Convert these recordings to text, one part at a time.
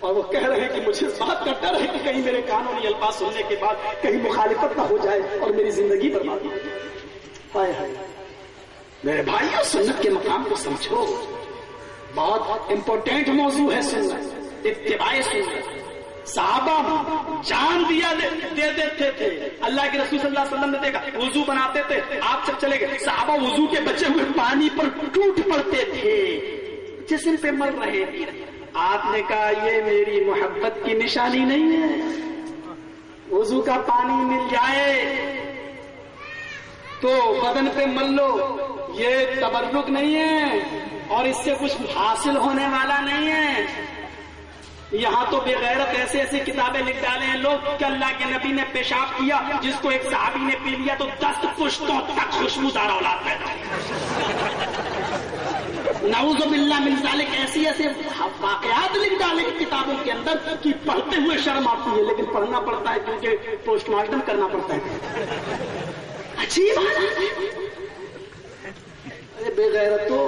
اور وہ کہہ رہے ہیں کہ مجھے اس بات کا ڈر ہے کہ کہیں میرے کانوں میں الفاظ سننے کے بعد کہیں مخالفت نہ ہو جائے اور میری زندگی برباد ہو جائے. ہائے ہائے میرے بھائیوں، سنت کے مقام کو سمجھو. بہت امپورٹنٹ موضوع ہے سنت، اتباع سنت. صحابہ جان دیا دے دیتے تھے. اللہ کے رسول صلی اللہ علیہ وسلم نے دیکھا وضو بناتے تھے، آپ جب چلے گئے صحابہ وضو کے بچے ہوئے پانی پر ٹوٹ پڑتے تھے، جسم پہ مر رہے تھے. آپ نے کہا یہ میری محبت کی نشانی نہیں ہے. وضو کا پانی مل جائے تو بدن پہ مل لو، یہ تبرک نہیں ہے اور اس سے کچھ حاصل ہونے والا نہیں ہے. یہاں تو بے غیرت ایسے ایسے کتابیں لکھ ڈالے ہیں لوگ کہ اللہ کے نبی نے پیشاب کیا جس کو ایک صحابی نے پی لیا تو 10 پشتوں تک خوشبودار اولاد پیدا ہوئی. نعوذ باللہ من ذالک. ایسی ایسے واقعات لکھ ڈالے کتابوں کے اندر کہ پڑھتے ہوئے شرم آتی ہے لیکن پڑھنا پڑتا ہے کیونکہ پوسٹ مارٹم کرنا پڑتا ہے. عجیب حالات ہے. ارے بے غیرتو،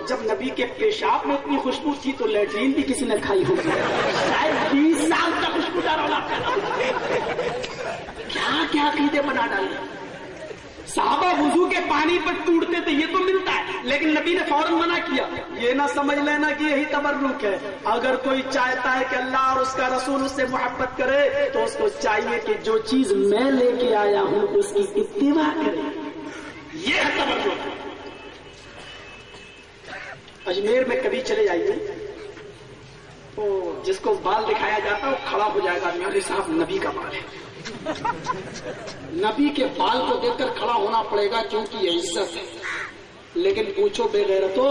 جب نبی کے پیشاب میں اتنی خوشبو تھی تو لیٹرین بھی کسی نے کھائی ہوگی. شاید 20 سال تک خوشبودار اولاد پیدا ہوئی. کیا کیا عقیدے بنا ڈالے. صحابہ وضو کے پانی پر ٹوٹتے تھے، یہ تو ملتا ہے، لیکن نبی نے فوراً منع کیا. یہ نہ سمجھ لینا کہ یہی تبرک ہے. اگر کوئی چاہتا ہے کہ اللہ اور اس کا رسول اس سے محبت کرے تو اس کو چاہیے کہ جو چیز میں لے کے آیا ہوں اس کی اتباع کرے. یہ ہے تبرک. اجمیر میں کبھی چلے جائیے تو جس کو بال دکھایا جاتا ہے وہ کھڑا ہو جائے گا، میرے صاحب نبی کا بال ہے. نبی کے بال کو دیکھ کر کھڑا ہونا پڑے گا کیونکہ یہ عزت ہے. لیکن پوچھو بے غیرتو،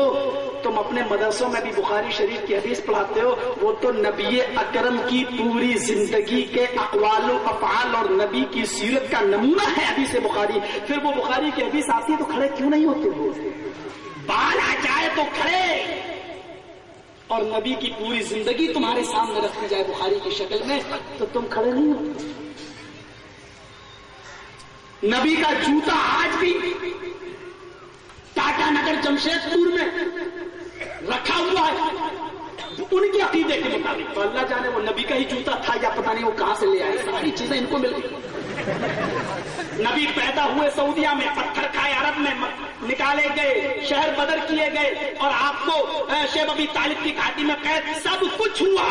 تم اپنے مدرسوں میں بھی بخاری شریف کی حدیث پڑھاتے ہو، وہ تو نبی اکرم کی پوری زندگی کے اقوال و افعال اور نبی کی سیرت کا نمونہ ہے حدیث بخاری. پھر وہ بخاری کی حدیث آتی ہے تو کھڑے کیوں نہیں ہوتے ہو؟ بال آ جائے تو کھڑے، اور نبی کی پوری زندگی تمہارے سامنے رکھی جائے بخاری کی شکل میں تو تم کھڑے نہیں ہوتے. نبی کا جوتا آج بھی ٹاٹا نگر جمشید پور میں رکھا ہوا ہے ان کے عقیدے کے مطابق. تو اللہ جانے وہ نبی کا ہی جوتا تھا یا پتہ نہیں وہ کہاں سے لے آئے. ساری چیزیں ان کو مل گئی. نبی پیدا ہوئے سعودیہ میں، پتھر کھائے عرب میں، نکالے گئے، شہر بدر کیے گئے اور آپ کو شیب ابی طالب کی گھاٹی میں قید، سب کچھ ہوا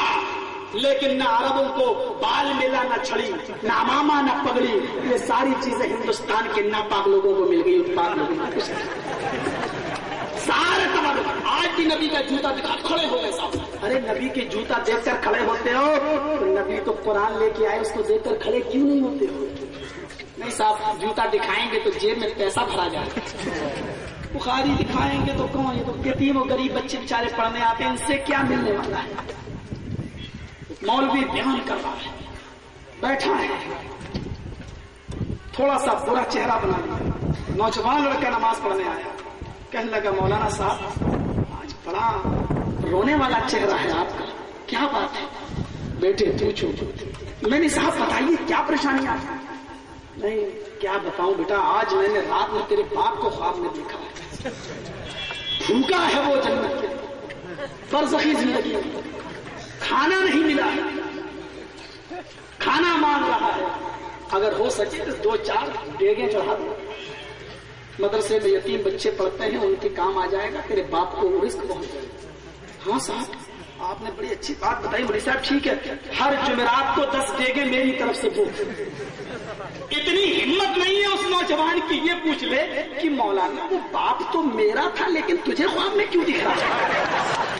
لیکن نہ عربوں کو بال ملا، نہ چھڑی، نہ امامہ، نہ پگڑی. یہ ساری چیزیں ہندوستان کے ناپاک لوگوں کو مل گئی، پاک لوگوں کو سارے تمام. آج بھی نبی کا جوتا دکھا کھڑے ہو گئے صاحب. ارے نبی کے جوتا دیکھ کر کھڑے ہوتے ہو تو نبی تو قرآن لے کے آئے، اس کو دیکھ کر کھڑے کیوں نہیں ہوتے ہو؟ نہیں صاحب، جوتا دکھائیں گے تو جیب میں پیسہ بھرا جائے. بخاری دکھائیں گے تو کون؟ یہ تو یتیم و غریب بچے بیچارے پڑھنے آتے ہیں، ان سے کیا ملنے والا ہے؟ مولوی بیان کر رہا ہے، بیٹھا ہے، تھوڑا سا برا چہرہ بنا لیا. نوجوان لڑکا نماز پڑھنے آیا، کہنے لگا مولانا صاحب آج بڑا رونے والا چہرہ ہے آپ کا، کیا بات ہے؟ بیٹے پوچھو. میں نے صاحب بتائیے کیا پریشانی آپ کی؟ نہیں کیا بتاؤں بیٹا، آج میں نے رات میں تیرے باپ کو خواب میں دیکھا ہے، بھوکا ہے وہ جنت کے برزخی زندگی میں، کھانا نہیں ملا ہے، کھانا مانگ رہا ہے. اگر ہو سکے تو 2-4 دیگیں چڑھا دو. مدرسے میں یتیم بچے پڑھتے ہیں، ان کے کام آ جائے گا، تیرے باپ کو رزق پہنچ جائے گا. ہاں صاحب آپ نے بڑی اچھی بات بتائی مولوی صاحب، ٹھیک ہے، ہر جمعرات کو 10 دیگیں میری طرف سے دو. اتنی ہمت نہیں ہے اس نوجوان کی یہ پوچھ لے کہ مولانا وہ باپ تو میرا تھا لیکن تجھے خواب میں کیوں دکھ رہا ہے؟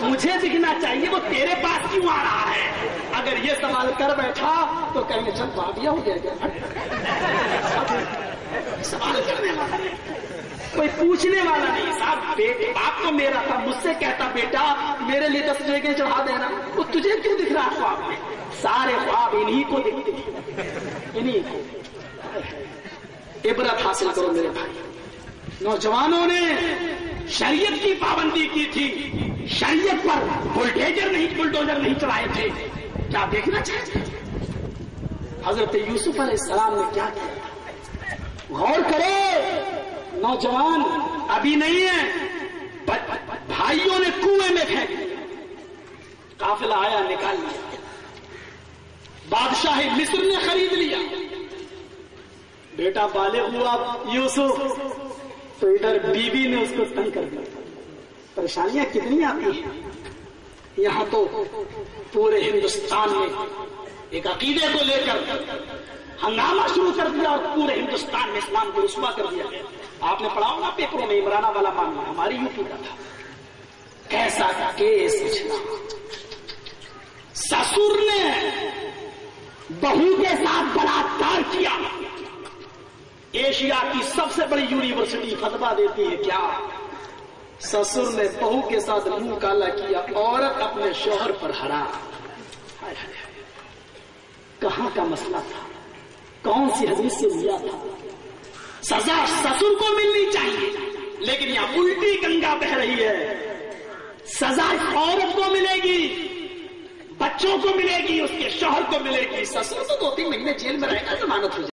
مجھے دکھنا چاہیے وہ تیرے پاس کیوں آ رہا ہے؟ اگر یہ سوال کر بیٹھا تو کہیں گے چل بابیا ہو گیا. سوال کرنے والا کوئی پوچھنے والا نہیں. صاحب باپ تو میرا تھا، مجھ سے کہتا بیٹا میرے لیے 10 دیگیں چڑھا دینا، وہ تجھے کیوں دکھ رہا ہے خواب میں؟ سارے خواب انہی کو دکھتے ہیں، انہی کو. عبرت حاصل کرو میرے بھائی. نوجوانوں نے شریعت کی پابندی کی تھی، شریعت پر بلڈوزر نہیں چلائے تھے. کیا دیکھنا چاہتے ہیں حضرت یوسف علیہ السلام نے کیا کیا؟ غور کرو نوجوان ابھی نہیں ہے، بھائیوں نے کنویں میں پھینک دیا، قافلہ آیا نکال لیا. بادشاہ مصر نے خرید لیا، بیٹا بالغ ہوا یوسف تو ادھر بیوی نے اس کو تنگ کر دیا۔ پریشانیاں کتنی آتی ہیں، یہاں تو پورے ہندوستان میں ایک عقیدے کو لے کر ہنگامہ شروع کر دیا اور پورے ہندوستان میں اسلام کو رسوا کر دیا گیا۔ آپ نے پڑھا ہوگا پیپروں میں، عمرانہ والا معاملہ ہماری یو پی کا تھا، کیسا کیس اچھلا، سسر نے بہو کے ساتھ بلاತ್ಕಾರ کیا۔ ایشیا کی سب سے بڑی یونیورسٹی فتویٰ دیتی ہے کیا، سسر نے بہو کے ساتھ منہ کالا کیا، عورت اپنے شوہر پر حرام۔ کہاں کا مسئلہ تھا، کون سی حدیث سے لیا تھا؟ سزا سسر کو ملنی چاہیے، لیکن یہاں الٹی گنگا بہ رہی ہے، سزا عورت کو ملے گی، بچوں کو ملے گی، اس کے شوہر کو ملے گی، سسر تو 2-3 مہینے جیل میں رہے گا، ضمانت ہو جائے گی۔